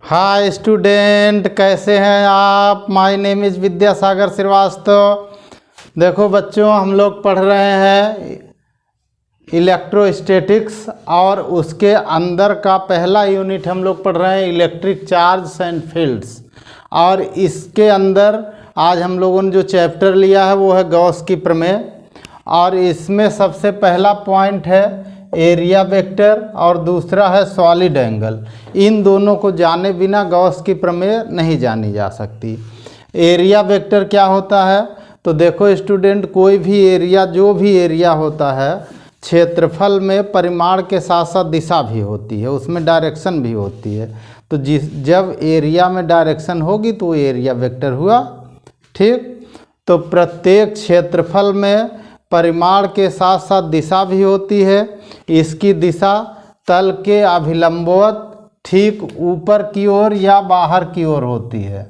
Hi student, कैसे हैं आप। My name is Vidyasagar Shrivastava. देखो बच्चों, हम लोग पढ़ रहे हैं इलेक्ट्रोस्टैटिक्स और उसके अंदर का पहला यूनिट हम लोग पढ़ रहे हैं इलेक्ट्रिक चार्ज एंड फील्ड्स। और इसके अंदर आज हम लोगों ने जो चैप्टर लिया है वो है गॉस की प्रमेय। और इसमें सबसे पहला पॉइंट है एरिया वेक्टर और दूसरा है सॉलिड एंगल। इन दोनों को जाने बिना गॉस की प्रमेय नहीं जानी जा सकती। एरिया वेक्टर क्या होता है, तो देखो स्टूडेंट, कोई भी एरिया, जो भी एरिया होता है, क्षेत्रफल में परिमाण के साथ साथ दिशा भी होती है, उसमें डायरेक्शन भी होती है। तो जब एरिया में डायरेक्शन होगी तो एरिया वेक्टर हुआ। ठीक, तो प्रत्येक क्षेत्रफल में परिमाण के साथ साथ दिशा भी होती है। इसकी दिशा तल के अभिलंबवत ठीक ऊपर की ओर या बाहर की ओर होती है।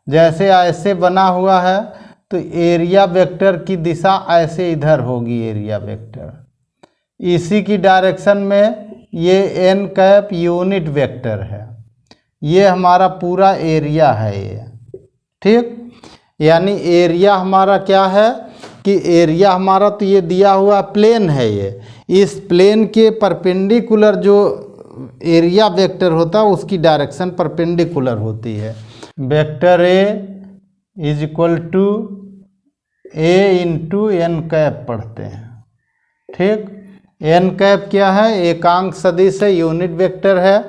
जैसे ऐसे बना हुआ है तो एरिया वेक्टर की दिशा ऐसे इधर होगी, एरिया वेक्टर। इसी की डायरेक्शन में ये एन कैप यूनिट वेक्टर है। ये हमारा पूरा एरिया है ये। ठीक, यानी एरिया हमारा क्या है कि एरिया हमारा तो ये दिया हुआ प्लेन है। ये इस प्लेन के परपेंडिकुलर जो एरिया वेक्टर होता है उसकी डायरेक्शन परपेंडिकुलर होती है। Vector A is equal to A into n cap पढ़ते हैं। ठीक, एन कैप क्या है, एकांक सदिश है, यूनिट वेक्टर है।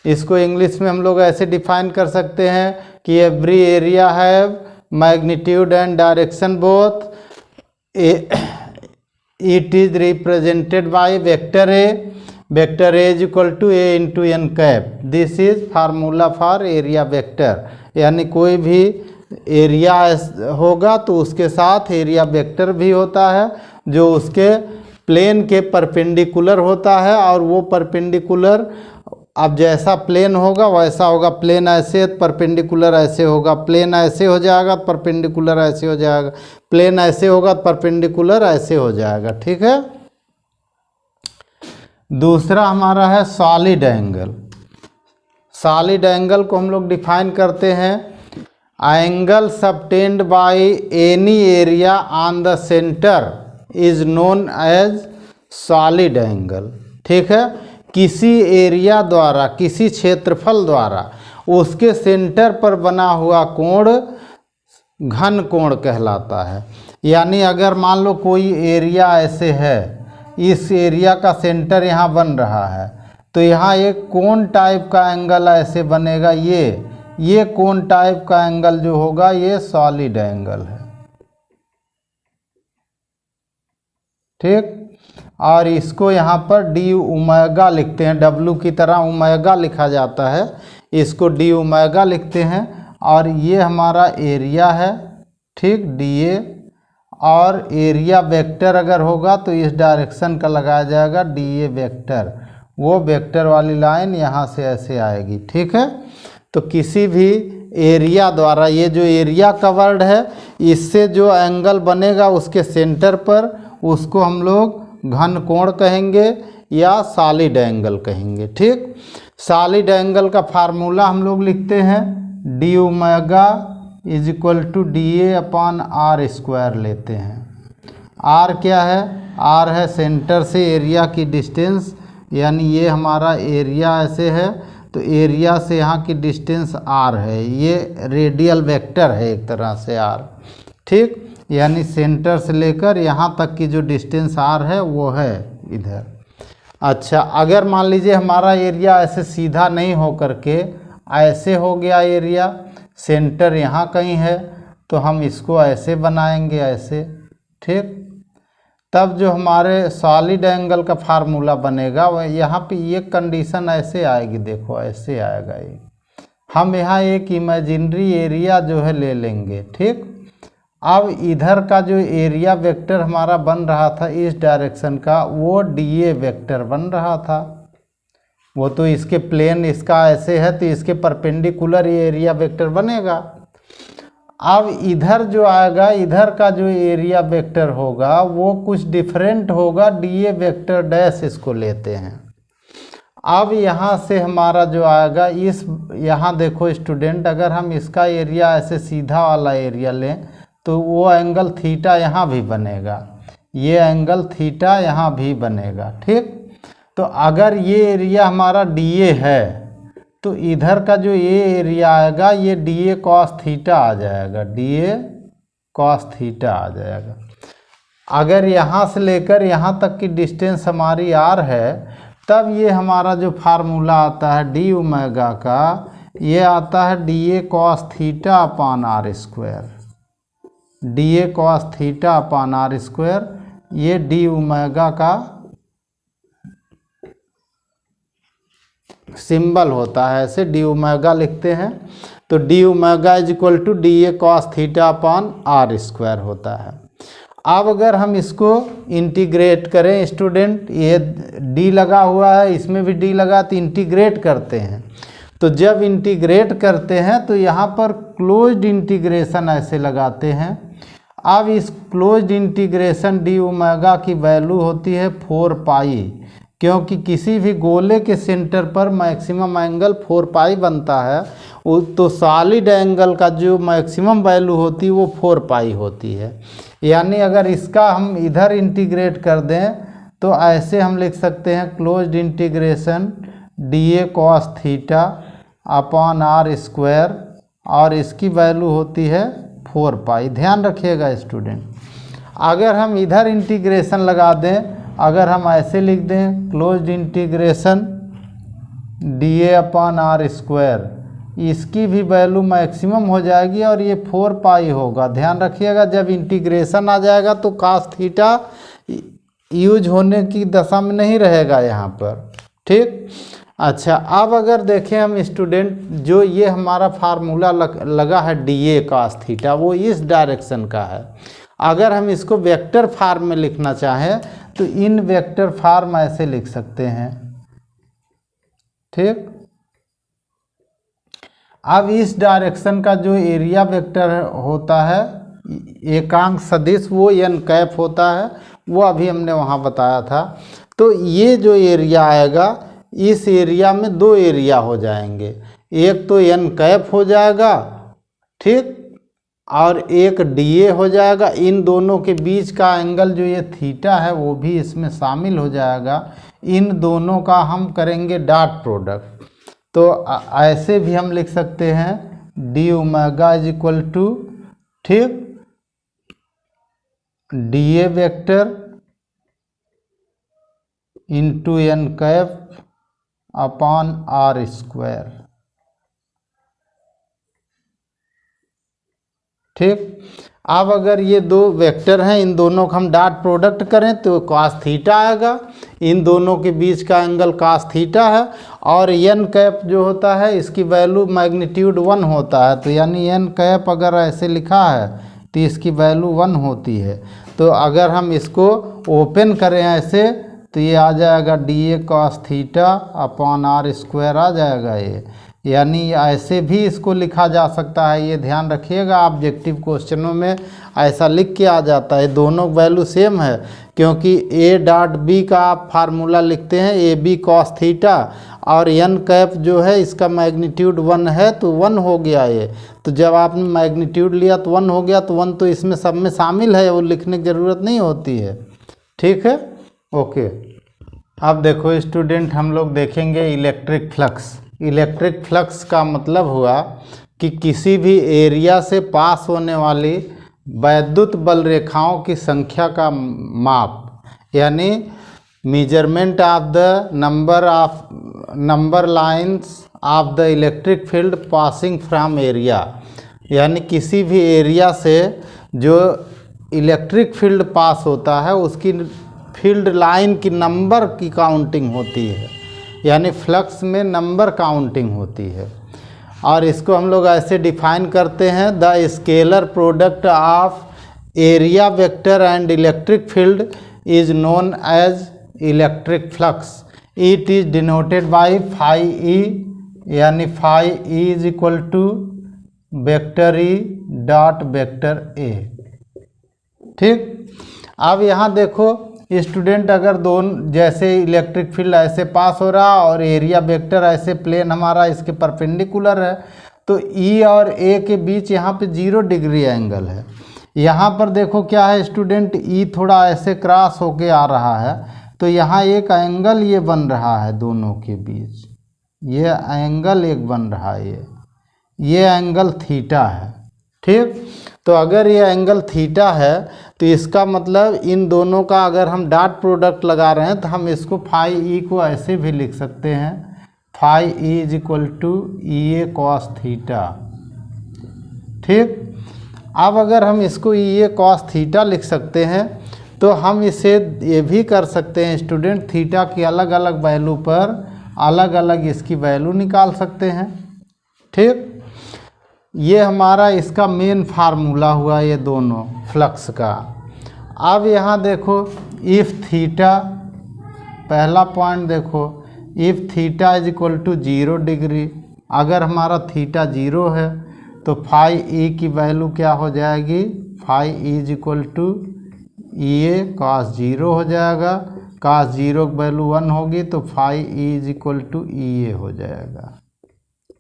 इसको इंग्लिश में हम लोग ऐसे डिफाइन कर सकते हैं कि every area have magnitude and direction both. It is represented by vector A. Vector A is equal to A into n cap. This is formula for area vector. यानी कोई भी एरिया होगा तो उसके साथ एरिया वेक्टर भी होता है जो उसके प्लेन के परपेंडिकुलर होता है। और वो परपेंडिकुलर अब जैसा प्लेन होगा वैसा होगा। प्लेन ऐसे परपेंडिकुलर ऐसे होगा, प्लेन ऐसे हो जाएगा तो परपेंडिकुलर ऐसे हो जाएगा, प्लेन ऐसे होगा तो परपेंडिकुलर ऐसे हो जाएगा। ठीक है। दूसरा हमारा है सॉलिड एंगल। सॉलिड एंगल को हम लोग डिफाइन करते हैं angle subtended by any area on the center is known as solid angle. ठीक है, किसी एरिया द्वारा, किसी क्षेत्रफल द्वारा उसके सेंटर पर बना हुआ कोण घन कोण कहलाता है। यानी अगर मान लो कोई एरिया ऐसे है, इस एरिया का सेंटर यहाँ बन रहा है, तो यहाँ एक कोण टाइप का एंगल ऐसे बनेगा। ये कोण टाइप का एंगल जो होगा ये सॉलिड एंगल है। ठीक, और इसको यहाँ पर डी ओमेगा लिखते हैं, डब्लू की तरह ओमेगा लिखा जाता है, इसको डी ओमेगा लिखते हैं। और ये हमारा एरिया है। ठीक, डी ए। और एरिया वेक्टर अगर होगा तो इस डायरेक्शन का लगाया जाएगा डी ए वेक्टर। वो वेक्टर वाली लाइन यहाँ से ऐसे आएगी। ठीक है, तो किसी भी एरिया द्वारा, ये जो एरिया कवर्ड है, इससे जो एंगल बनेगा उसके सेंटर पर, उसको हम लोग घन कोण कहेंगे या सॉलिड एंगल कहेंगे। ठीक, सॉलिड एंगल का फार्मूला हम लोग लिखते हैं d omega is equal to d A upon R square लेते हैं। आर क्या है, आर है सेंटर से एरिया की डिस्टेंस। यानी ये हमारा एरिया ऐसे है तो एरिया से यहाँ की डिस्टेंस आर है। ये रेडियल वेक्टर है एक तरह से आर। ठीक, यानी सेंटर से लेकर यहाँ तक की जो डिस्टेंस आर है वो है इधर। अच्छा, अगर मान लीजिए हमारा एरिया ऐसे सीधा नहीं हो करके ऐसे हो गया एरिया, सेंटर यहाँ कहीं है, तो हम इसको ऐसे बनाएंगे, ऐसे। ठीक, तब जो हमारे सॉलिड एंगल का फार्मूला बनेगा वह यहाँ पे ये कंडीशन ऐसे आएगी। देखो ऐसे आएगा ये। हम यहाँ एक इमेजिनरी एरिया जो है ले लेंगे। ठीक, अब इधर का जो एरिया वेक्टर हमारा बन रहा था इस डायरेक्शन का, वो डी ए वेक्टर बन रहा था। वो तो इसके प्लेन इसका ऐसे है तो इसके परपेंडिकुलर ये एरिया वेक्टर बनेगा। अब इधर जो आएगा, इधर का जो एरिया वेक्टर होगा वो कुछ डिफरेंट होगा, डी ए वेक्टर डैश इसको लेते हैं। अब यहाँ से हमारा जो आएगा इस, यहाँ देखो स्टूडेंट, अगर हम इसका एरिया ऐसे सीधा वाला एरिया लें तो वो एंगल थीटा यहाँ भी बनेगा, ये एंगल थीटा यहाँ भी बनेगा। ठीक, तो अगर ये एरिया हमारा DA है तो इधर का जो ये एरिया आएगा ये DA cos थीटा आ जाएगा, DA cos थीटा आ जाएगा। अगर यहाँ से लेकर यहाँ तक की डिस्टेंस हमारी R है, तब ये हमारा जो फार्मूला आता है डी ओमेगा का, ये आता है DA cos theta upon R square, DA cos theta upon R square, ये डी ओमेगा का सिंबल होता है, ऐसे डी ओमेगा लिखते हैं। तो d omega is equal to DA cos theta upon R square होता है। अब अगर हम इसको इंटीग्रेट करें स्टूडेंट, ये D लगा हुआ है, इसमें भी D लगा, तो इंटीग्रेट करते हैं। तो जब इंटीग्रेट करते हैं तो यहाँ पर क्लोज्ड इंटीग्रेशन ऐसे लगाते हैं। अब इस क्लोज्ड इंटीग्रेशन डी ओमेगा की वैल्यू होती है 4 पाई, क्योंकि किसी भी गोले के सेंटर पर मैक्सिमम एंगल 4 पाई बनता है, तो सॉलिड एंगल का जो मैक्सिमम वैल्यू होती है वो 4 पाई होती है। यानी अगर इसका हम इधर इंटीग्रेट कर दें तो ऐसे हम लिख सकते हैं closed integration DA cos theta upon R square, और इसकी वैल्यू होती है 4 पाई। ध्यान रखिएगा स्टूडेंट, अगर हम इधर इंटीग्रेशन लगा दें, अगर हम ऐसे लिख दें closed integration DA upon R square, इसकी भी वैल्यू मैक्सिमम हो जाएगी और ये 4 पाई होगा। ध्यान रखिएगा, जब इंटीग्रेशन आ जाएगा तो cos थीटा यूज होने की दशा में नहीं रहेगा यहाँ पर। ठीक, अच्छा, अब अगर देखें हम स्टूडेंट, जो ये हमारा फार्मूला लगा है DA cos थीटा, वो इस डायरेक्शन का है। अगर हम इसको वेक्टर फॉर्म में लिखना चाहें तो इन वेक्टर फॉर्म ऐसे लिख सकते हैं। ठीक, अब इस डायरेक्शन का जो एरिया वेक्टर होता है एकांक सदिश, वो n कैप होता है, वो अभी हमने वहाँ बताया था। तो ये जो एरिया आएगा, इस एरिया में 2 एरिया हो जाएंगे, एक तो n कैप हो जाएगा, ठीक, और एक DA हो जाएगा। इन दोनों के बीच का एंगल जो ये थीटा है वो भी इसमें शामिल हो जाएगा। इन दोनों का हम करेंगे डॉट प्रोडक्ट, तो ऐसे भी हम लिख सकते हैं d omega is equal to, ठीक, DA vector into n cap upon R square. ठीक, अब अगर ये 2 वेक्टर हैं, इन दोनों का हम डॉट प्रोडक्ट करें तो cos थीटा आएगा। इन दोनों के बीच का एंगल cos थीटा है, और n कैप जो होता है इसकी वैल्यू मैग्नीट्यूड 1 होता है। तो यानी n कैप अगर ऐसे लिखा है तो इसकी वैल्यू 1 होती है। तो अगर हम इसको ओपन करें ऐसे तो ये आ जाएगा DA cos theta upon R square आ जाएगा ये, यानी ऐसे भी इसको लिखा जा सकता है। ये ध्यान रखिएगा, ऑब्जेक्टिव क्वेश्चनों में ऐसा लिख के आ जाता है। दोनों वैल्यू सेम है, क्योंकि A डॉट B का आप फार्मूला लिखते हैं AB cos थीटा, और n कैप जो है इसका मैग्नीट्यूड 1 है, तो 1 हो गया ये। तो जब आपने मैग्नीट्यूड लिया तो 1 हो गया, तो 1 तो इसमें सब में शामिल है, वो लिखने की ज़रूरत नहीं होती है। ठीक है, ओके। अब देखो स्टूडेंट, हम लोग देखेंगे इलेक्ट्रिक फ्लक्स। इलेक्ट्रिक फ्लक्स का मतलब हुआ कि किसी भी एरिया से पास होने वाली वैद्युत बल रेखाओं की संख्या का माप, यानी measurement of the number lines of the electric field passing from area, यानी किसी भी एरिया से जो इलेक्ट्रिक फील्ड पास होता है उसकी फील्ड लाइन की नंबर की काउंटिंग होती है, यानी फ्लक्स में नंबर काउंटिंग होती है। और इसको हम लोग ऐसे डिफाइन करते हैं, the scalar product of area vector and electric field is known as electric flux. It is denoted by phi E, यानी phi E is equal to vector E dot vector A. ठीक, अब यहाँ देखो student अगर दोनों जैसे electric field ऐसे पास हो रहा और एरिया वेक्टर ऐसे प्लेन हमारा इसके परपेंडिकुलर है, तो ई और ए के बीच यहाँ पे 0 डिग्री एंगल है। यहाँ पर देखो क्या है स्टूडेंट, ई थोड़ा ऐसे क्रॉस होके आ रहा है, तो यहाँ एक एंगल ये बन रहा है दोनों के बीच, ये एंगल एक बन रहा है, ये एंगल थीटा है। ठीक, तो अगर ये एंगल थीटा है तो इसका मतलब इन दोनों का अगर हम डॉट प्रोडक्ट लगा रहे हैं तो हम इसको फाई ई को ऐसे भी लिख सकते हैं, phi E is equal to E A cos theta. ठीक, अब अगर हम इसको ई ए कॉस थीटा लिख सकते हैं तो हम इसे ये भी कर सकते हैं स्टूडेंट, थीटा की अलग अलग वैल्यू पर अलग अलग इसकी वैल्यू निकाल सकते हैं। ठीक, ये हमारा इसका मेन फार्मूला हुआ ये दोनों फ्लक्स का। अब यहाँ देखो इफ़ थीटा, पहला पॉइंट देखो, if theta is equal to 0 degree, अगर हमारा थीटा 0 है तो फाई ई की वैल्यू क्या हो जाएगी, phi E is equal to E A cos 0 हो जाएगा, कॉस 0 की वैल्यू 1 होगी तो phi E is equal to E A हो जाएगा।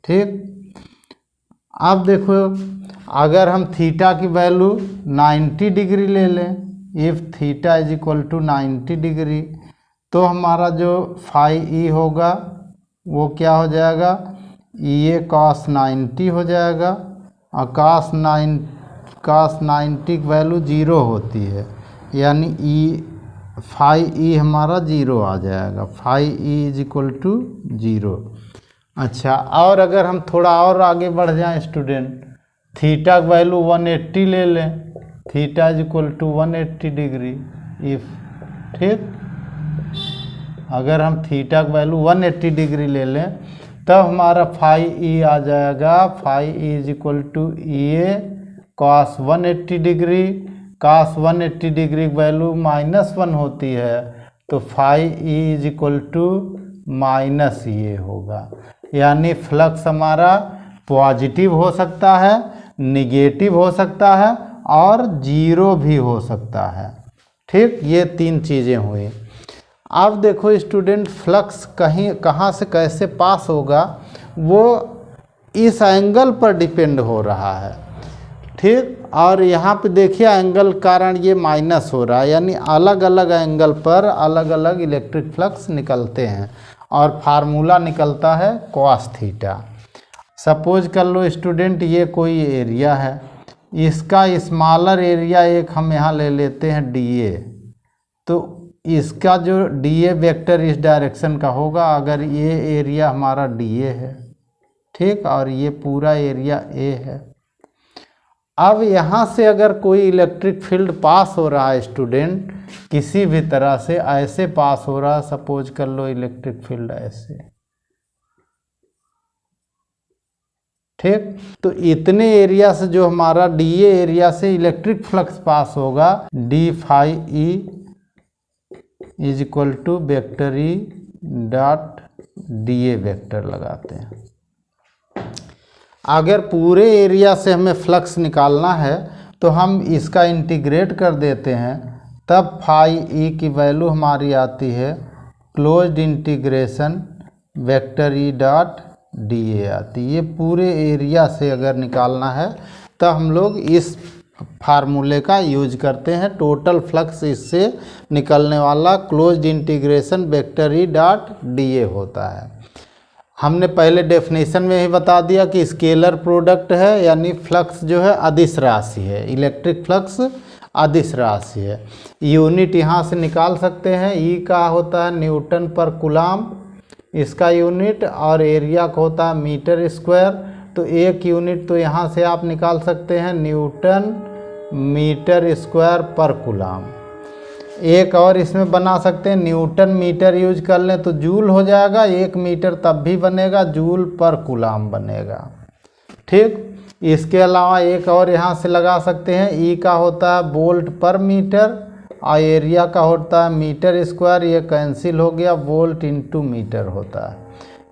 ठीक, अब देखो अगर हम थीटा की वैल्यू 90 डिग्री ले लें, if theta is equal to 90 degree, तो हमारा जो फाई ई होगा वो क्या हो जाएगा, ई ए कॉस 90 हो जाएगा, और कॉस 90 की वैल्यू 0 होती है, यानी ई फाई ई हमारा 0 आ जाएगा, phi E is equal to 0। अच्छा, और अगर हम थोड़ा और आगे बढ़ जाएं स्टूडेंट, थीटा की वैल्यू 180 ले लें, theta is equal to 180 degree if. ठीक, अगर हम थीटा की वैल्यू 180 डिग्री ले लें तब हमारा फाई ई आ जाएगा, phi E is equal to E A cos 180 degree, cos 180 degree की वैल्यू -1 होती है तो phi E is equal to minus ये होगा, यानी फ्लक्स हमारा पॉजिटिव हो सकता है, निगेटिव हो सकता है और 0 भी हो सकता है। ठीक, ये 3 चीज़ें हुई। अब देखो स्टूडेंट, फ्लक्स कहाँ से कैसे पास होगा वो इस एंगल पर डिपेंड हो रहा है। ठीक, और यहाँ पे देखिए एंगल कारण ये माइनस हो रहा है, यानी अलग अलग एंगल पर अलग अलग इलेक्ट्रिक फ्लक्स निकलते हैं और फार्मूला निकलता है कॉस थीटा। सपोज कर लो स्टूडेंट ये कोई एरिया है, इसका स्मॉलर एरिया एक हम यहाँ ले लेते हैं डी ए, तो इसका जो डी ए वेक्टर इस डायरेक्शन का होगा, अगर ये एरिया हमारा डी ए है, ठीक, और ये पूरा एरिया ए है। अब यहाँ से अगर कोई इलेक्ट्रिक फील्ड पास हो रहा है स्टूडेंट, किसी भी तरह से ऐसे पास हो रहा है, सपोज कर लो इलेक्ट्रिक फील्ड ऐसे, ठीक, तो इतने एरिया से जो हमारा डी ए एरिया से इलेक्ट्रिक फ्लक्स पास होगा, d phi E is equal to vector E dot d A vector लगाते हैं। अगर पूरे एरिया से हमें फ्लक्स निकालना है तो हम इसका इंटीग्रेट कर देते हैं, तब फाई ई की वैल्यू हमारी आती है closed integration vector E dot d ए आती है। ये पूरे एरिया से अगर निकालना है तो हम लोग इस फार्मूले का यूज करते हैं, टोटल फ्लक्स इससे निकलने वाला closed integration vector E dot d ए होता है। हमने पहले डेफिनेशन में ही बता दिया कि स्केलर प्रोडक्ट है, यानी फ्लक्स जो है अदिश राशि है, इलेक्ट्रिक फ्लक्स अदिश राशि है। यूनिट यहाँ से निकाल सकते हैं, ई का होता है न्यूटन पर कूलम इसका यूनिट, और एरिया का होता है मीटर स्क्वायर, तो एक यूनिट तो यहाँ से आप निकाल सकते हैं न्यूटन मीटर स्क्वायर पर कूलम। एक और इसमें बना सकते हैं, न्यूटन मीटर यूज कर लें तो जूल हो जाएगा, 1 मीटर तब भी बनेगा, जूल पर कूलम बनेगा। ठीक, इसके अलावा एक और यहाँ से लगा सकते हैं, ई का होता है वोल्ट पर मीटर और एरिया का होता है मीटर स्क्वायर, ये कैंसिल हो गया, वोल्ट इंटू मीटर होता है।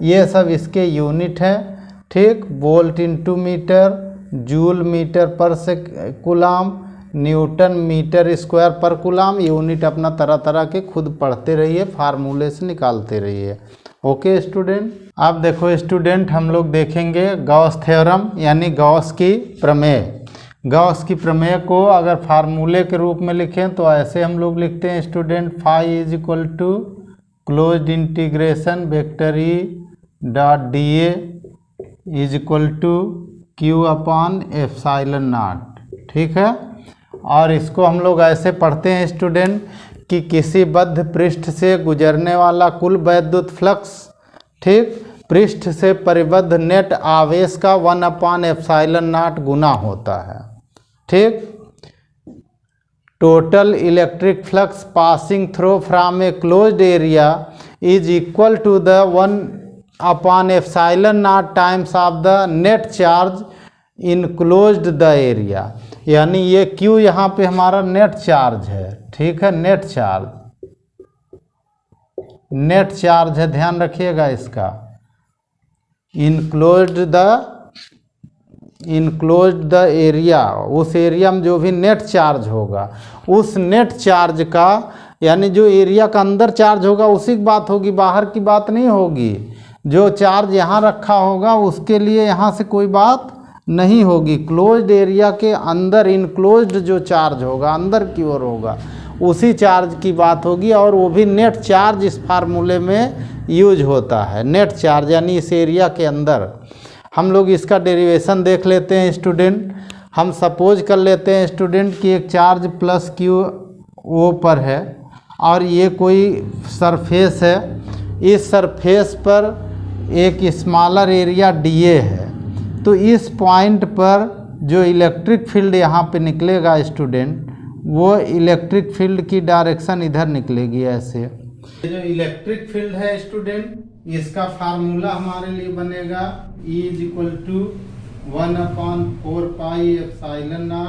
ये सब इसके यूनिट हैं। ठीक, volt into metre, joule metre पर से कूलम, न्यूटन मीटर स्क्वायर पर कूलम। यूनिट अपना तरह तरह के खुद पढ़ते रहिए, फार्मूले से निकालते रहिए। Okay student. अब देखो स्टूडेंट, हम लोग देखेंगे गॉस थ्योरम यानी गॉस की प्रमेय। गॉस की प्रमेय को अगर फार्मूले के रूप में लिखें तो ऐसे हम लोग लिखते हैं student, phi is equal to closed integration vector E dot d is equal to Q upon epsilon naught. ठीक है। और इसको हम लोग ऐसे पढ़ते हैं स्टूडेंट कि किसी बद्ध पृष्ठ से गुजरने वाला कुल वैद्युत फ्लक्स, ठीक, पृष्ठ से परिबद्ध नेट आवेश का 1/एप्सिलॉन नॉट गुना होता है। ठीक। Total electric flux passing through from a closed area is equal to the one by epsilon not times of the net charge enclosed the area. यानी ये Q यहाँ पे हमारा नेट चार्ज है। ठीक है, नेट चार्ज है, ध्यान रखिएगा इसका। इनक्लोज्ड द एरिया, उस एरिया में जो भी नेट चार्ज होगा, उस नेट चार्ज का, यानी जो एरिया का अंदर चार्ज होगा उसी की बात होगी, बाहर की बात नहीं होगी। जो चार्ज यहाँ रखा होगा उसके लिए यहाँ से कोई बात नहीं होगी। क्लोज्ड एरिया के अंदर इनक्लोज्ड जो चार्ज होगा, अंदर की ओर होगा, उसी चार्ज की बात होगी। और वो भी नेट चार्ज इस फार्मूले में यूज होता है। नेट चार्ज यानी इस एरिया के अंदर। हम लोग इसका डेरिवेशन देख लेते हैं स्टूडेंट। हम सपोज कर लेते हैं स्टूडेंट कि एक चार्ज प्लस क्यू ओ पर है और ये कोई सरफेस है। इस सरफेस पर एक स्मॉलर एरिया डी ए है। तो इस पॉइंट पर जो इलेक्ट्रिक फील्ड यहाँ पे निकलेगा स्टूडेंट, वो इलेक्ट्रिक फील्ड की डायरेक्शन इधर निकलेगी ऐसे। ये जो इलेक्ट्रिक फील्ड है स्टूडेंट, इसका फार्मूला हमारे लिए बनेगा E is equal to 1/4πε0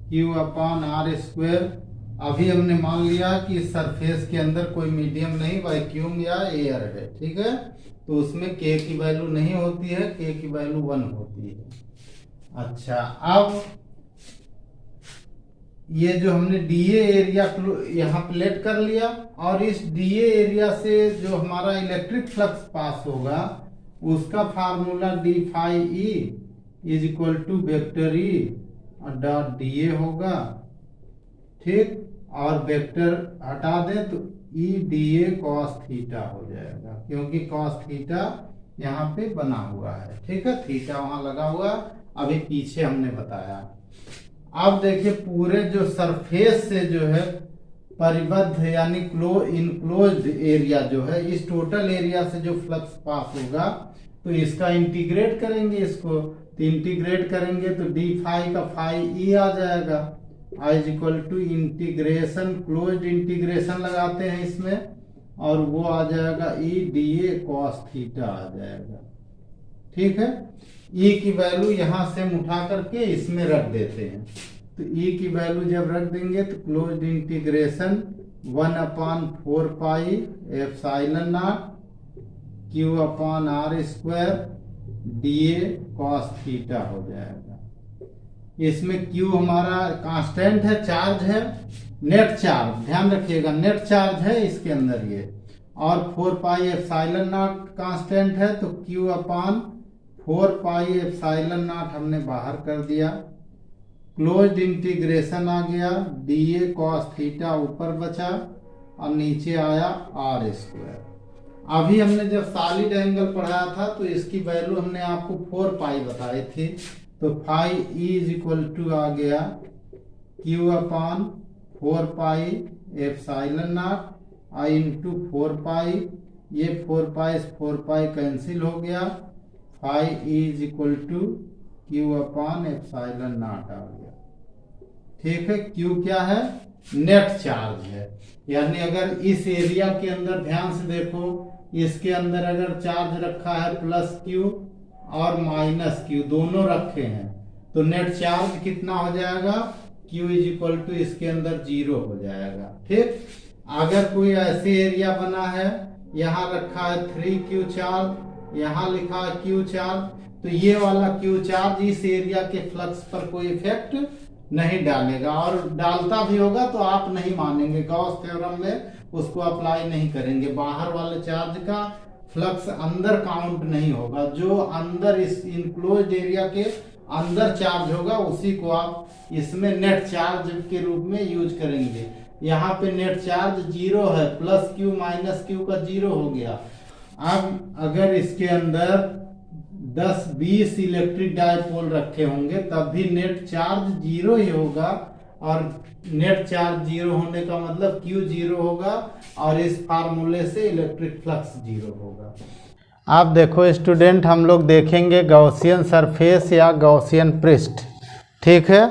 Q upon R square. अभी हमने मान लिया कि इस सरफेस के अंदर कोई मीडियम नहीं, वैक्यूम या एयर है। ठीक है, तो उसमें K की वैल्यू नहीं होती है, K की वैल्यू 1 होती है। अच्छा, अब ये जो हमने DA एरिया यहाँ प्लेट कर लिया और इस DA एरिया से जो हमारा इलेक्ट्रिक फ्लक्स पास होगा उसका formula d phi E is equal to vector E dot DA होगा। ठीक, और वेक्टर हटा दें तो E DA cos थीटा हो जाएगा, क्योंकि cos थीटा यहाँ पे बना हुआ है। ठीक है, थीटा वहाँ लगा हुआ, अभी पीछे हमने बताया। अब देखिए पूरे जो सरफेस से जो है परिबद्ध यानी इनक्लोज्ड एरिया जो है, इस टोटल एरिया से जो फ्लक्स पास होगा तो इसका इंटीग्रेट करेंगे इसको। तो इंटीग्रेट करेंगे तो डी फाई का फाई ई आ जाएगा। I is equal to integration, closed integration लगाते हैं इसमें और वो आ जाएगा E D A cos theta आ जाएगा। ठीक है, ई की वैल्यू यहाँ से हम उठा करके इसमें रख देते हैं। तो ई की वैल्यू जब रख देंगे तो closed integration 1/4πε0 Q upon R square DA cos theta हो जाएगा। इसमें Q हमारा कांस्टेंट है, चार्ज है, नेट चार्ज, ध्यान रखिएगा नेट चार्ज है इसके अंदर ये, और 4πε0 कांस्टेंट है। तो Q अपॉन 4πε0 हमने बाहर कर दिया। क्लोज्ड इंटीग्रेशन आ गया, DA cos थीटा ऊपर बचा और नीचे आया आर स्क्वायर। अभी हमने जब सॉलिड एंगल पढ़ाया था तो इसकी वैल्यू हमने आपको 4 पाई बताई थी। तो phi E is equal to आ गया Q upon 4πε0 I into 4 pi, ये 4 पाई कैंसिल हो गया। Phi E is equal to Q upon ε0 आ गया। ठीक है, Q क्या है? नेट चार्ज है। यानी अगर इस एरिया के अंदर ध्यान से देखो, इसके अंदर अगर चार्ज रखा है प्लस Q और माइनस Q दोनों रखे हैं तो नेट चार्ज कितना हो जाएगा? Q इज इक्वल टू इसके अंदर 0 हो जाएगा। ठीक, अगर कोई ऐसे एरिया बना है, यहाँ रखा है 3Q चार्ज, यहाँ लिखा है Q चार्ज, तो ये वाला Q चार्ज इस एरिया के फ्लक्स पर कोई इफेक्ट नहीं डालेगा, और डालता भी होगा तो आप नहीं मानेंगे, गॉस थ्योरम में उसको अप्लाई नहीं करेंगे। बाहर वाले चार्ज का फ्लक्स अंदर काउंट नहीं होगा, जो अंदर इस इनक्लोज्ड एरिया के अंदर चार्ज होगा उसी को आप इसमें नेट चार्ज के रूप में यूज करेंगे। यहाँ पे नेट चार्ज 0 है, प्लस क्यू माइनस क्यू का 0 हो गया। अब अगर इसके अंदर 10-20 इलेक्ट्रिक डायपोल रखे होंगे तब भी नेट चार्ज 0 ही होगा, और नेट चार्ज 0 होने का मतलब Q 0 होगा, और इस फार्मूले से इलेक्ट्रिक फ्लक्स 0 होगा। अब देखो स्टूडेंट, हम लोग देखेंगे गॉसियन सरफेस या गॉसियन पृष्ठ। ठीक है,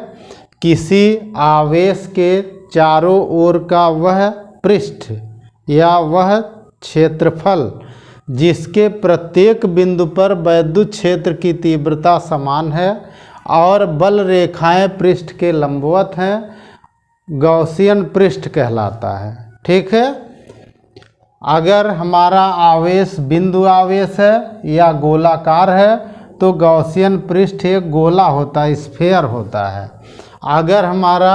किसी आवेश के चारों ओर का वह पृष्ठ या वह क्षेत्रफल जिसके प्रत्येक बिंदु पर वैद्युत क्षेत्र की तीव्रता समान है और बल रेखाएं पृष्ठ के लंबवत हैं, गॉसियन पृष्ठ कहलाता है। ठीक है, अगर हमारा आवेश बिंदु आवेश है या गोलाकार है तो गॉसियन पृष्ठ एक गोला होता है, स्फीयर होता है। अगर हमारा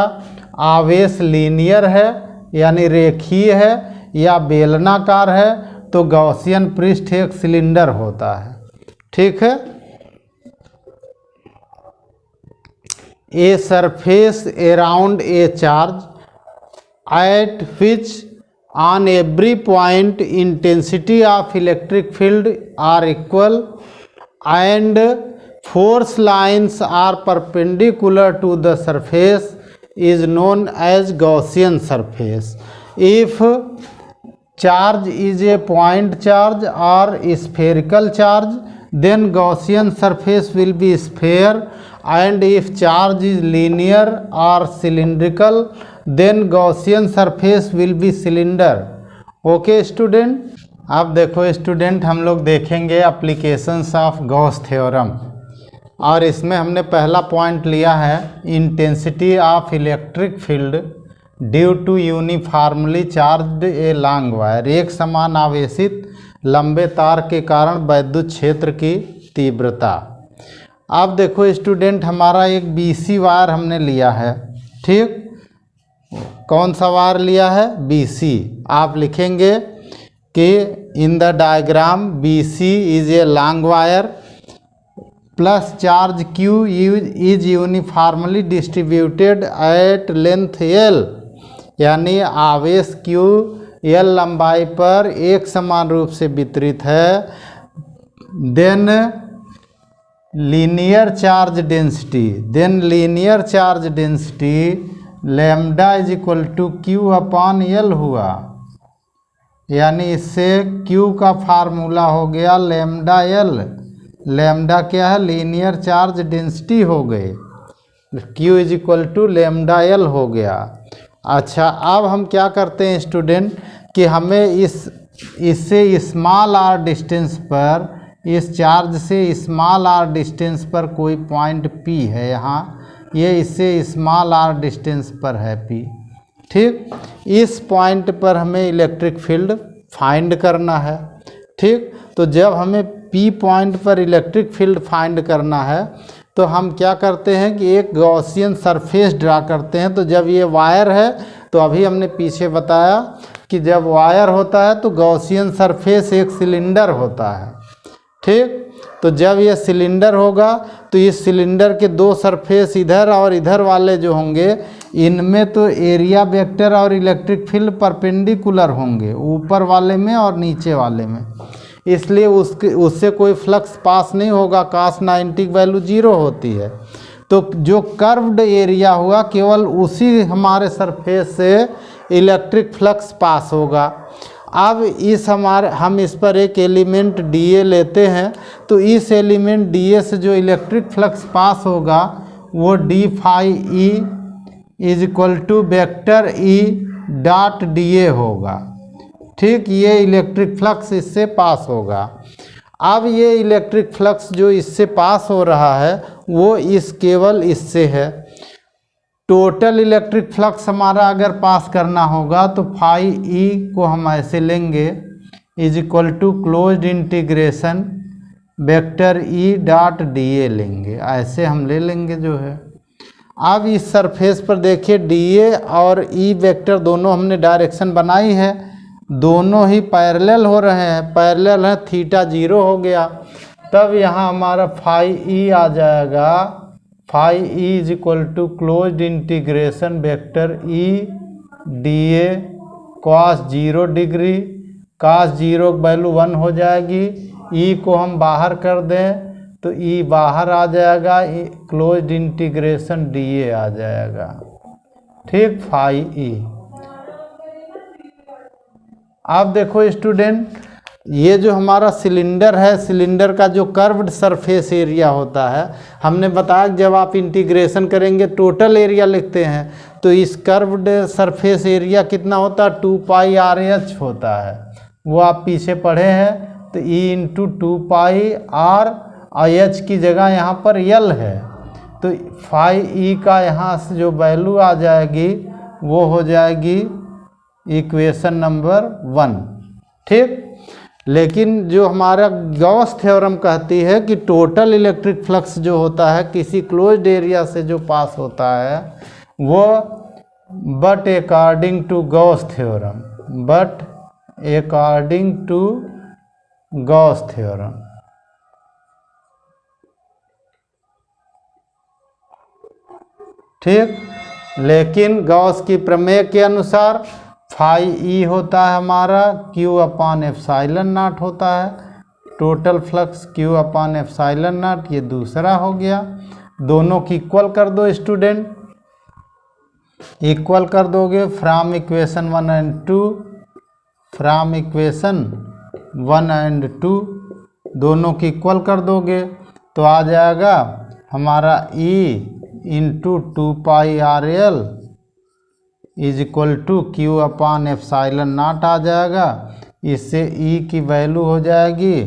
आवेश लीनियर है यानी रेखीय है या बेलनाकार है तो गॉसियन पृष्ठ एक सिलेंडर होता है। ठीक है, a surface around a charge at which on every point intensity of electric field are equal and force lines are perpendicular to the surface is known as Gaussian surface. If charge is a point charge or spherical charge, then Gaussian surface will be sphere, and if charge is linear or cylindrical then Gaussian surface will be cylinder. Okay student, अब देखो student, हम लोग देखेंगे applications of Gauss theorem, और इसमें हमने पहला point लिया है intensity of electric field due to uniformly charged a long wire. एक समान आवेशित लंबे तार के कारण वैद्युत क्षेत्र की तीव्रता। अब देखो स्टूडेंट, हमारा एक BC वायर हमने लिया है। ठीक, कौन सा वायर लिया है? BC। आप लिखेंगे कि in the diagram BC is a long wire plus charge Q is uniformly distributed at length L, यानी आवेश Q L लंबाई पर एक समान रूप से वितरित है। Then linear charge density lambda is equal to Q upon L हुआ, यानी इससे Q का फार्मूला हो गया लैम्डा L। लैम्डा क्या है? लीनियर चार्ज डेंसिटी हो गई, Q is equal to lambda L हो गया। अच्छा, अब हम क्या करते हैं स्टूडेंट कि हमें इससे स्मॉल r डिस्टेंस पर, इस चार्ज से स्मॉल r डिस्टेंस पर कोई पॉइंट P है, यहाँ ये इससे स्मॉल r डिस्टेंस पर है P। ठीक, इस पॉइंट पर हमें इलेक्ट्रिक फील्ड फाइंड करना है। ठीक, तो जब हमें P पॉइंट पर इलेक्ट्रिक फील्ड फाइंड करना है तो हम क्या करते हैं कि एक गॉसियन सरफेस ड्रा करते हैं। तो जब ये वायर है तो अभी हमने पीछे बताया कि जब वायर होता है तो गॉसियन सरफेस एक सिलेंडर होता है। ठीक, तो जब ये सिलेंडर होगा तो इस सिलेंडर के दो सरफेस इधर और इधर वाले जो होंगे, इनमें तो एरिया वेक्टर और इलेक्ट्रिक फील्ड परपेंडिकुलर होंगे, ऊपर वाले में और नीचे वाले में, इसलिए उससे कोई फ्लक्स पास नहीं होगा। cos 90 की वैल्यू 0 होती है। तो जो कर्व्ड एरिया हुआ केवल उसी हमारे सरफेस से इलेक्ट्रिक फ्लक्स पास होगा। अब हम इस पर एक एलिमेंट DA लेते हैं, तो इस एलिमेंट DA से जो इलेक्ट्रिक फ्लक्स पास होगा वो d phi E is equal to vector E dot DA होगा। ठीक, ये इलेक्ट्रिक फ्लक्स इससे पास होगा। अब ये इलेक्ट्रिक फ्लक्स जो इससे पास हो रहा है वो केवल इससे है। टोटल इलेक्ट्रिक फ्लक्स हमारा अगर पास करना होगा तो फाई E को हम ऐसे लेंगे is equal to closed integration vector E dot DA लेंगे, ऐसे हम ले लेंगे जो है। अब इस सरफेस पर देखिए डीए और ई वेक्टर दोनों हमने डायरेक्शन बनाई है, दोनों ही पैरेलल हो रहे हैं, पैरेलल है, थीटा 0 हो गया। तब यहाँ हमारा फाई ई आ जाएगा, phi E is equal to closed integration vector E D A cos 0 degree, cos 0 की वैल्यू 1 हो जाएगी, ई को हम बाहर कर दें तो ई बाहर आ जाएगा, क्लोज्ड इंटीग्रेशन डी ए आ जाएगा, ठीक, फाई ई। अब देखो स्टूडेंट, ये जो हमारा सिलेंडर है, सिलेंडर का जो कर्व्ड सरफेस एरिया होता है, हमने बताया जब आप इंटीग्रेशन करेंगे टोटल एरिया लिखते हैं, तो इस कर्व्ड सरफेस एरिया कितना होता है, 2 पाई आर एच होता है, वो आप पीछे पढ़े हैं। तो E into 2 pi R, H की जगह यहाँ पर यल है, तो फाई ई का यहाँ से जो वैल्यू आ जाएगी वो हो जाएगी इक्वेशन नंबर 1, ठीक। लेकिन जो हमारा गॉस थ्योरम कहती है कि टोटल इलेक्ट्रिक फ्लक्स जो होता है किसी क्लोज्ड एरिया से जो पास होता है वो but according to Gauss theorem, but according to Gauss theorem, ठीक। लेकिन गॉस की प्रमेय के अनुसार फाई ई होता है हमारा क्यू अपान एप्सिलॉन नॉट होता है, total flux Q upon epsilon not, ये दूसरा हो गया। दोनों की इक्वल कर दो स्टूडेंट, इक्वल कर दोगे from equation 1 and 2, from equation 1 and 2 दोनों की इक्वल कर दोगे तो आ जाएगा हमारा E into 2 pi R L is equal to Q upon epsilon not आ जाएगा। इससे ई की वैल्यू हो जाएगी,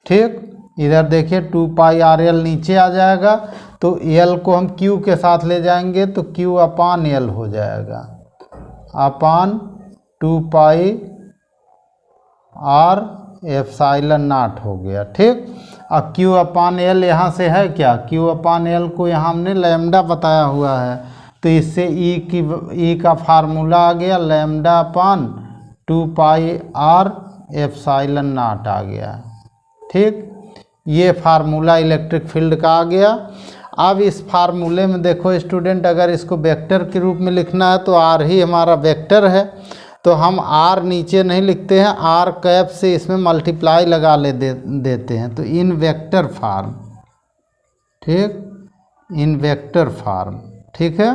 ठीक। इधर देखिए 2 पाई आर एल नीचे आ जाएगा, तो एल को हम क्यू के साथ ले जाएंगे तो क्यू अपान एल हो जाएगा, अपान 2 पाई आर एप्सिलॉन नॉट हो गया, ठीक। अब क्यू अपान एल यहाँ से है क्या, क्यू अपान एल को यहाँ हमने लैम्डा बताया हुआ है, तो इससे ई का फार्मूला आ गया lambda upon 2 pi R epsilon not आ गया, ठीक। ये फार्मूला इलेक्ट्रिक फील्ड का आ गया। अब इस फार्मूले में देखो स्टूडेंट, अगर इसको वेक्टर के रूप में लिखना है तो आर ही हमारा वेक्टर है, तो हम आर नीचे नहीं लिखते हैं, आर कैप से इसमें मल्टीप्लाई लगा देते हैं, तो इन वेक्टर फार्म, ठीक, इन वेक्टर फार्म, ठीक है।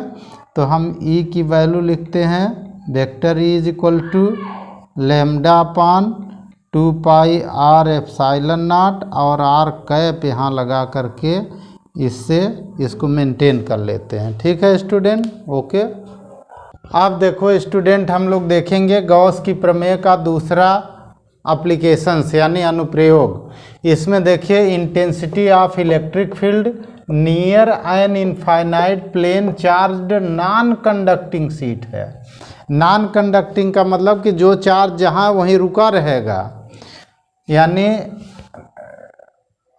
तो हम ई की वैल्यू लिखते हैं, vector E is equal to lambda upon 2 pi R epsilon naught, और आर कैप यहाँ लगा करके इससे इसको मेंटेन कर लेते हैं, ठीक है स्टूडेंट, ओके। अब देखो स्टूडेंट, हम लोग देखेंगे गॉस की प्रमेय का दूसरा एप्लीकेशंस यानी अनुप्रयोग। इसमें देखिए intensity of electric field near an infinite plane charged non conducting sheet है। नॉन कंडक्टिंग का मतलब कि जो चार्ज जहाँ वहीं रुका रहेगा, यानी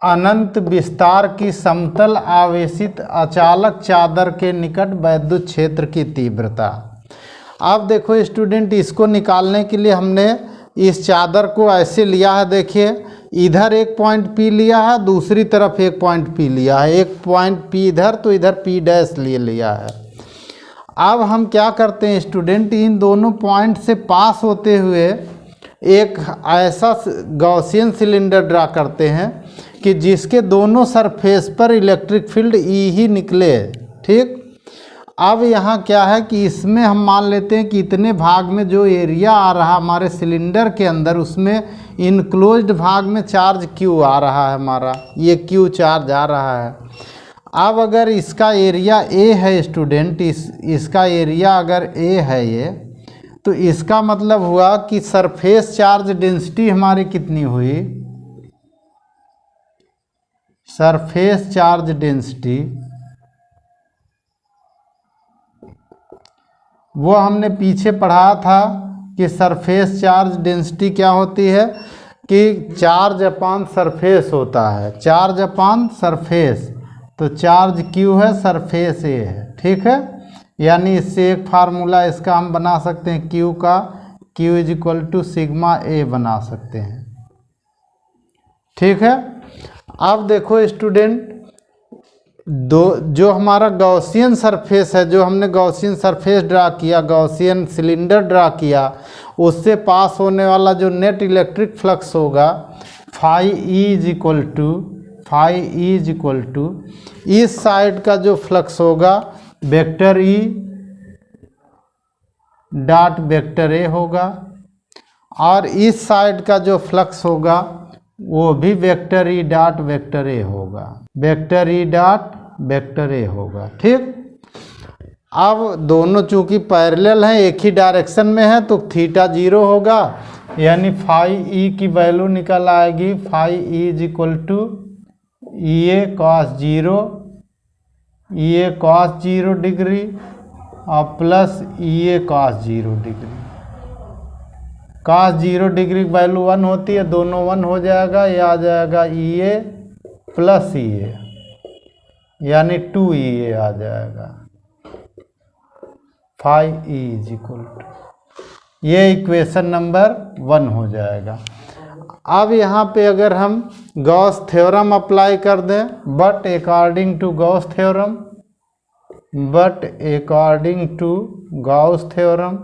अनंत विस्तार की समतल आवेशित अचालक चादर के निकट वैद्युत क्षेत्र की तीव्रता। अब देखो स्टूडेंट, इसको निकालने के लिए हमने इस चादर को ऐसे लिया है, देखिए इधर एक पॉइंट P लिया है, दूसरी तरफ एक पॉइंट P लिया है, एक पॉइंट P इधर तो इधर P डैश लिए लिया है। अब हम क्या करते हैं स्टूडेंट, इन दोनों पॉइंट से पास होते हुए एक ऐसा गॉसियन सिलेंडर ड्रा करते हैं कि जिसके दोनों सरफेस पर इलेक्ट्रिक फील्ड ई ही निकले, ठीक। अब यहाँ क्या है कि इसमें हम मान लेते हैं कि इतने भाग में जो एरिया आ रहा हमारे सिलेंडर के अंदर, उसमें इनक्लोज्ड भाग में चार्ज क्यू आ रहा है, हमारा ये क्यू चार्ज आ रहा है। अब अगर इसका एरिया ए है स्टूडेंट, इसका एरिया अगर ए है ये, तो इसका मतलब हुआ कि सरफेस चार्ज डेंसिटी हमारी कितनी हुई, सरफेस चार्ज डेंसिटी वो हमने पीछे पढ़ा था कि सरफेस चार्ज डेंसिटी क्या होती है कि चार्ज अपान सरफेस होता है, चार्ज अपान सरफेस। तो चार्ज Q है, सरफेस A है, ठीक है। यानी इससे एक फार्मूला इसका हम बना सकते हैं Q का, Q is equal to sigma A बना सकते हैं, ठीक है। अब देखो स्टूडेंट, जो हमारा गॉसियन सरफेस है, जो हमने गॉसियन सरफेस ड्रा किया, गॉसियन सिलेंडर ड्रा किया, उससे पास होने वाला जो नेट इलेक्ट्रिक फ्लक्स होगा phi E is equal to इस साइड का जो फ्लक्स होगा vector E dot vector A होगा, और इस साइड का जो फ्लक्स होगा वो भी vector E dot vector A होगा, vector E dot vector A होगा, ठीक। अब दोनों चूंकि पैरेलल हैं, एक ही डायरेक्शन में है, तो थीटा 0 होगा, यानी फाई ई की वैल्यू निकल आएगी, phi E is equal to E A cos 0 degree और plus E A cos 0 degree. Cos 0 degree की वैल्यू 1 होती है, दोनों 1 हो जाएगा, ये आ जाएगा ई ए प्लस ई ए, यानी 2EA आ जाएगा, phi E is equal to, ये इक्वेशन नंबर 1 हो जाएगा। अब यहाँ पे अगर हम गॉस थ्योरम अप्लाई कर दें, but according to Gauss theorem,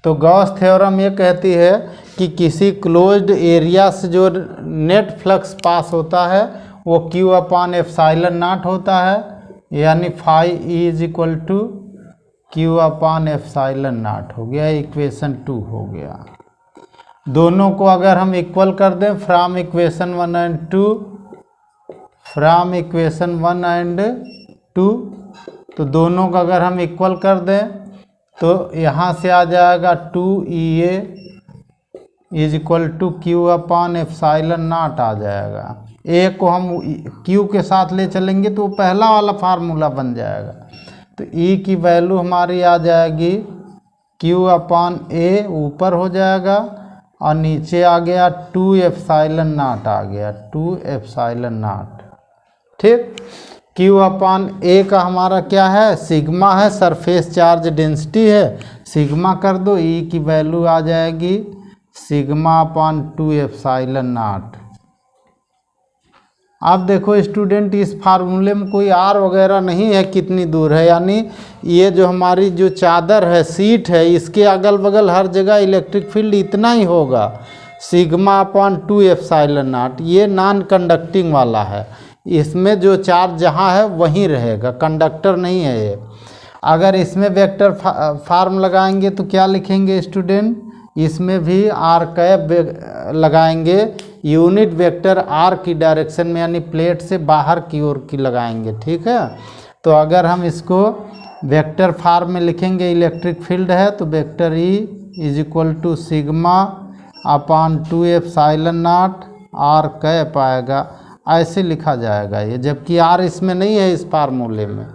तो गॉस थ्योरम ये कहती है कि किसी क्लोज्ड एरिया से जो नेट फ्लक्स पास होता है वो Q अपॉन एप्साइलन नॉट होता है, यानी phi E is equal to Q upon epsilon naught हो गया, इक्वेशन 2 हो गया। दोनों को अगर हम इक्वल कर दें फ्रॉम इक्वेशन 1 एंड 2, तो दोनों को अगर हम इक्वल कर दें तो यहाँ से आ जाएगा 2EA is equal to Q upon epsilon not आ जाएगा। ए को हम Q के साथ ले चलेंगे तो पहला वाला फार्मूला बन जाएगा, तो E की वैल्यू हमारी आ जाएगी Q अपॉन A ऊपर हो जाएगा और नीचे आ गया 2 एप्साइलन नॉट आ गया, 2 एप्साइलन नॉट, ठीक। Q अपॉन A का हमारा क्या है, सिग्मा है, सरफेस चार्ज डेंसिटी है, सिग्मा कर दो, E की वैल्यू आ जाएगी सिग्मा अपॉन 2 एप्साइलन नॉट। अब देखो स्टूडेंट, इस फार्मूले में कोई R वगैरह नहीं है कितनी दूर है, यानी ये जो हमारी जो चादर है, सीट है, इसके अगल बगल हर जगह इलेक्ट्रिक फील्ड इतना ही होगा, सिग्मा अपॉन 2 एप्साइलन नॉट। ये नॉन कंडक्टिंग वाला है, इसमें जो चार्ज जहाँ है वहीं रहेगा, कंडक्टर नहीं है ये। अगर इसमें वेक्टर फार्म लगाएंगे तो क्या लिखेंगे स्टूडेंट, इसमें भी R कैप लगाएंगे, यूनिट वेक्टर R की डायरेक्शन में, यानी प्लेट से बाहर की ओर की लगाएंगे, ठीक है। तो अगर हम इसको वेक्टर फार्म में लिखेंगे, इलेक्ट्रिक फील्ड है तो vector E is equal to sigma upon 2 epsilon naught R cap आएगा, ऐसे लिखा जाएगा ये, जबकि R इसमें नहीं है इस फार्मूले में,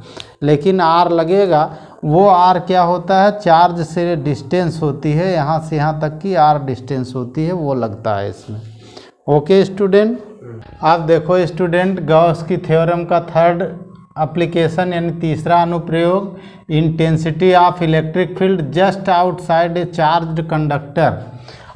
लेकिन R लगेगा। वो R क्या होता है, चार्ज से डिस्टेंस होती है, यहाँ से यहाँ तक की R डिस्टेंस होती है, वो लगता है इसमें। ओके स्टूडेंट, अब देखो स्टूडेंट, गॉस की थ्योरम का थर्ड एप्लीकेशन यानी तीसरा अनुप्रयोग, intensity of electric field just outside A charged conductor,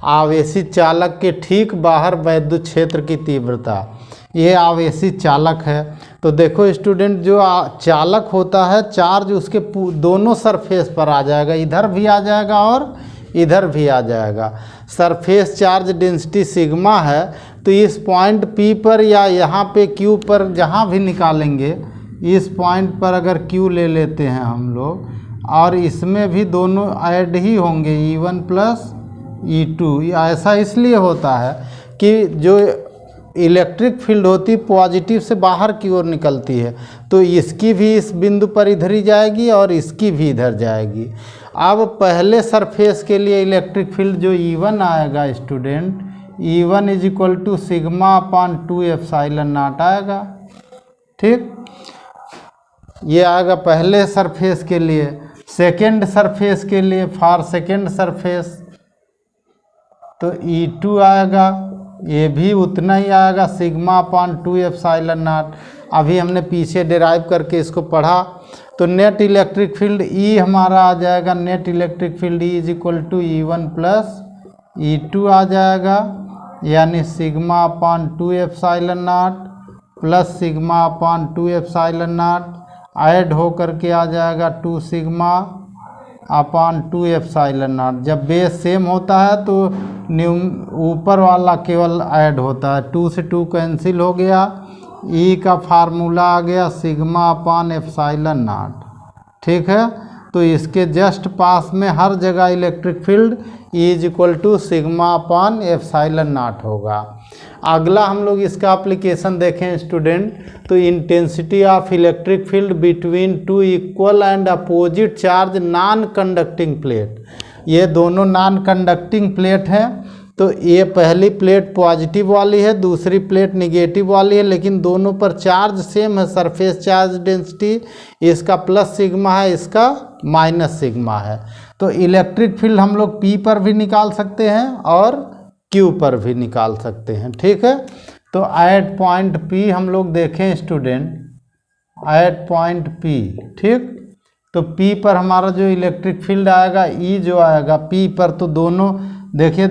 आवेशित चालक के ठीक बाहर वैद्युत क्षेत्र की तीव्रता। ये आवेशित चालक है, तो देखो स्टूडेंट, जो चालक होता है चार्ज उसके दोनों सरफेस पर आ जाएगा, इधर भी आ जाएगा और इधर भी आ जाएगा। सरफेस चार्ज डेंसिटी सिग्मा है, तो इस पॉइंट P पर या यहाँ पे Q पर जहाँ भी निकालेंगे, इस पॉइंट पर अगर Q ले लेते हैं हम लोग, और इसमें भी दोनों ऐड ही होंगे, E1 प्लस E2। ऐसा इसलिए होता है कि जो इलेक्ट्रिक फील्ड होती पॉजिटिव से बाहर की ओर निकलती है, तो इसकी भी इस बिंदु पर इधर ही जाएगी और इसकी भी इधर जाएगी। अब पहले सरफेस के लिए इलेक्ट्रिक फील्ड जो E1 आएगा student, E1 is equal to sigma upon 2 epsilon naught आएगा, ठीक। ये आएगा पहले सरफेस के लिए। सेकेंड सरफेस के लिए, फॉर सेकेंड सरफेस, तो E2 आएगा, ये भी उतना ही आएगा सिग्मा अपान 2 एप्सिलॉन नॉट। अभी हमने पीछे डिराइव करके इसको पढ़ा। तो नेट इलेक्ट्रिक फील्ड E हमारा आ जाएगा, net electric field E is equal to E1 plus E2 आ जाएगा, यानी sigma upon 2 epsilon naught plus sigma upon 2 epsilon naught add हो करके आ जाएगा 2 सिग्मा अपान 2 एप्सिलॉन नॉट। जब बेस सेम होता है तो ऊपर वाला केवल ऐड होता है, 2 से 2 कैंसिल हो गया, E का फार्मूला आ गया सिग्मा अपान एप्सिलॉन नॉट। ठीक है, तो इसके जस्ट पास में हर जगह electric field E is equal to sigma upon epsilon naught होगा। अगला हम लोग इसका एप्लीकेशन देखें स्टूडेंट, तो intensity of electric field between two equal and opposite charge non conducting plate. ये दोनों नॉन कंडक्टिंग प्लेट हैं, तो ये पहली प्लेट पॉजिटिव वाली है, दूसरी प्लेट निगेटिव वाली है, लेकिन दोनों पर चार्ज सेम है, सरफेस चार्ज डेंसिटी इसका प्लस सिग्मा है, इसका माइनस सिग्मा है। तो इलेक्ट्रिक फील्ड हम लोग P पर भी निकाल सकते हैं और Q पर भी निकाल सकते हैं। ठीक है, तो एट पॉइंट P हम लोग देखें स्टूडेंट, एट पॉइंट P, ठीक, तो P पर हमारा जो इलेक्ट्रिक फील्ड आएगा, E जो आएगा P पर, तो दोनों देखिए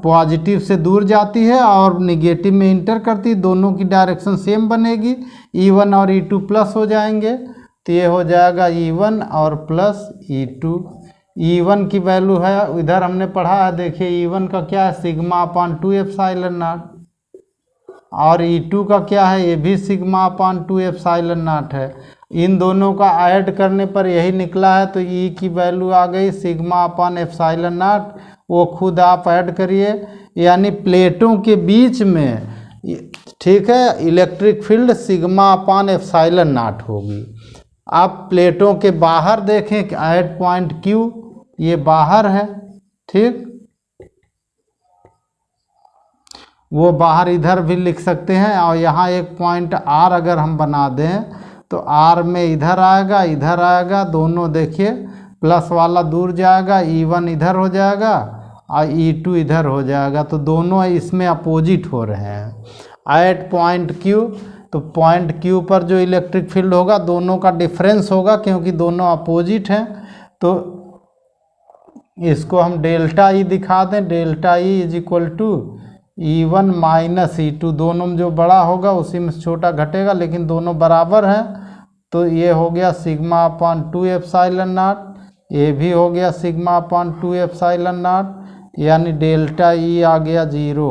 पॉजिटिव से दूर जाती है और निगेटिव में इंटर करती है, दोनों की डायरेक्शन सेम बनेगी, E1 और E2 प्लस हो जाएंगे, तो ये हो जाएगा E1 और प्लस E2। E1 की वैल्यू है, इधर हमने पढ़ा है, देखिए E1 का क्या है सिग्मा अपान 2 एप्सिलॉन नॉट, और E2 का क्या है, ये भी सिग्मा अपान 2 एप्सिलॉन नॉट है। इन दोनों का ऐड करने पर यही निकला है, तो E की वैल्यू आ गई सिग्मा अपान एप्सिलॉन नॉट, वो खुद आप ऐड करिए, यानी प्लेटों के बीच में, ठीक है, electric field sigma upon epsilon not होगी। आप प्लेटों के बाहर देखें कि एट पॉइंट Q ये बाहर है, ठीक, वो बाहर इधर भी लिख सकते हैं, और यहाँ एक पॉइंट R अगर हम बना दें तो R में इधर आएगा, इधर आएगा, दोनों देखिए प्लस वाला दूर जाएगा, E1 इधर हो जाएगा और E2 इधर हो जाएगा, तो दोनों इसमें अपोजिट हो रहे हैं। एट पॉइंट Q, तो पॉइंट Q पर जो इलेक्ट्रिक फील्ड होगा दोनों का डिफरेंस होगा, क्योंकि दोनों अपोजिट हैं, तो इसको हम डेल्टा E दिखा दें, delta E is equal to E1 minus E2, दोनों में जो बड़ा होगा उसी में छोटा घटेगा, लेकिन दोनों बराबर हैं, तो ये हो गया सिग्मा अपान 2 एप्सिलॉन नॉट, ये भी हो गया सिग्मा अपान 2 एप्सिलॉन नॉट, यानी डेल्टा E आ गया 0।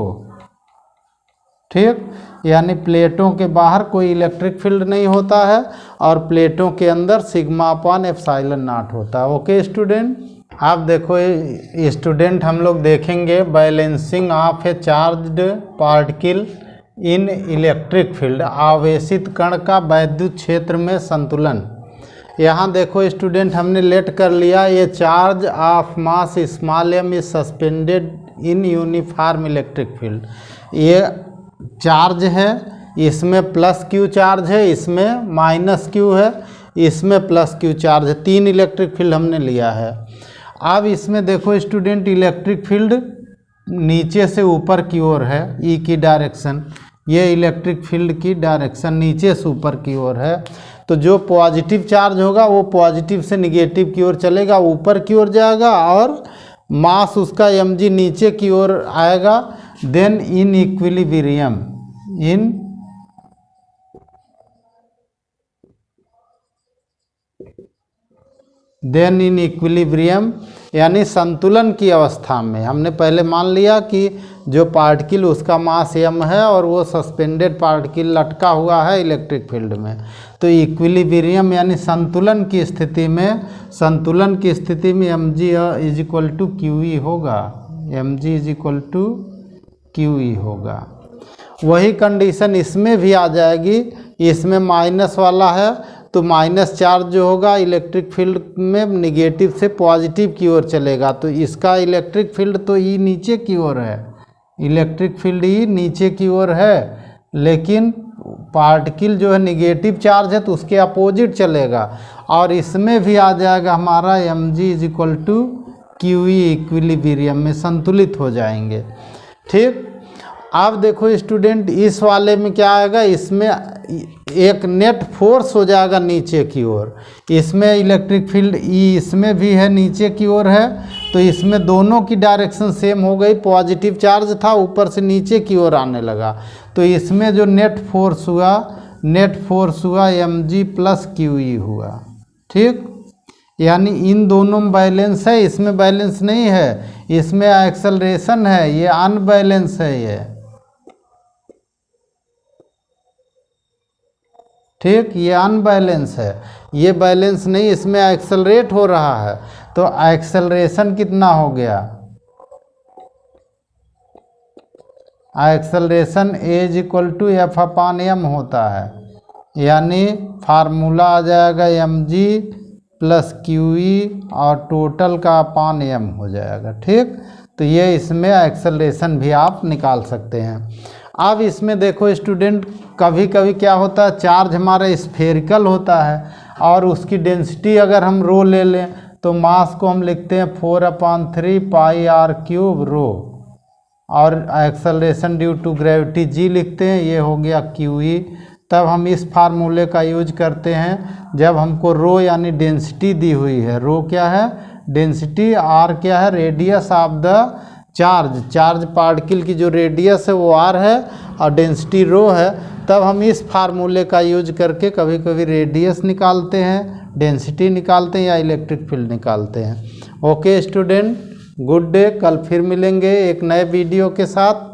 ठीक, यानी प्लेटों के बाहर कोई इलेक्ट्रिक फील्ड नहीं होता है और प्लेटों के अंदर सिग्मा अपान एप्सिलॉन नॉट होता है। ओके स्टूडेंट, आप देखो स्टूडेंट, हम लोग देखेंगे balancing of A charged particle in electric field, आवेशित कण का वैद्युत क्षेत्र में संतुलन। यहाँ देखो स्टूडेंट, हमने लेट कर लिया, ये charge of mass small m is suspended in uniform electric field. ये चार्ज है, इसमें प्लस Q चार्ज है, इसमें माइनस Q है, इसमें प्लस Q चार्ज है, 3 इलेक्ट्रिक फील्ड हमने लिया है। अब इसमें देखो स्टूडेंट, इलेक्ट्रिक फील्ड नीचे से ऊपर की ओर है, E की डायरेक्शन, ये इलेक्ट्रिक फील्ड की डायरेक्शन नीचे से ऊपर की ओर है, तो जो पॉजिटिव चार्ज होगा वो पॉजिटिव से निगेटिव की ओर चलेगा, ऊपर की ओर जाएगा, और मास उसका mg नीचे की ओर आएगा। Then in equilibrium, in equilibrium यानी संतुलन की अवस्था में, हमने पहले मान लिया कि जो पार्टिकल उसका मास m है और वो सस्पेंडेड पार्टिकल लटका हुआ है इलेक्ट्रिक फील्ड में, तो इक्विलिब्रियम यानी संतुलन की स्थिति में, संतुलन की स्थिति में mg is equal to QE होगा, mg is equal to QE होगा। वही कंडीशन इसमें भी आ जाएगी, इसमें माइनस वाला है, तो माइनस चार्ज जो होगा इलेक्ट्रिक फील्ड में निगेटिव से पॉजिटिव की ओर चलेगा, तो इसका इलेक्ट्रिक फील्ड तो E नीचे की ओर है, इलेक्ट्रिक फील्ड E नीचे की ओर है, लेकिन पार्टिकल जो है निगेटिव चार्ज है तो उसके अपोजिट चलेगा, और इसमें भी आ जाएगा हमारा mg is equal to QE equilibrium में संतुलित हो जाएंगे। ठीक, अब देखो स्टूडेंट, इस वाले में क्या आएगा, इसमें एक नेट फोर्स हो जाएगा नीचे की ओर। इसमें इलेक्ट्रिक फील्ड ई इसमें भी है, नीचे की ओर है, तो इसमें दोनों की डायरेक्शन सेम हो गई। पॉजिटिव चार्ज था, ऊपर से नीचे की ओर आने लगा, तो इसमें जो नेट फोर्स हुआ mg प्लस QE हुआ। ठीक, यानी इन दोनों में बैलेंस है, इसमें बैलेंस नहीं है, इसमें एक्सेलरेशन है, ये अनबैलेंस है ये। ठीक, ये अनबैलेंस है, ये बैलेंस नहीं, इसमें एक्सेलरेट हो रहा है, तो एक्सेलरेशन कितना हो गया, acceleration as equal to F/m होता है, यानी फार्मूला आ जाएगा mg प्लस QE और टोटल का अपान m हो जाएगा। ठीक, तो ये इसमें एक्सेलरेशन भी आप निकाल सकते हैं। अब इसमें देखो स्टूडेंट, कभी कभी क्या होता है, चार्ज हमारा स्फेरिकल होता है और उसकी डेंसिटी अगर हम रो ले लें तो मास को हम लिखते हैं 4/3 πr³ रो, और acceleration due to gravity g लिखते हैं, ये हो गया QE। तब हम इस फार्मूले का यूज करते हैं जब हमको रो यानी डेंसिटी दी हुई है। रो क्या है, डेंसिटी, r क्या है, radius of the charge particle की जो रेडियस है वो r है और डेंसिटी रो है। तब हम इस फार्मूले का यूज करके कभी कभी रेडियस निकालते हैं, डेंसिटी निकालते हैं या इलेक्ट्रिक फील्ड निकालते हैं। Okay student, good day. कल फिर मिलेंगे एक नए वीडियो के साथ।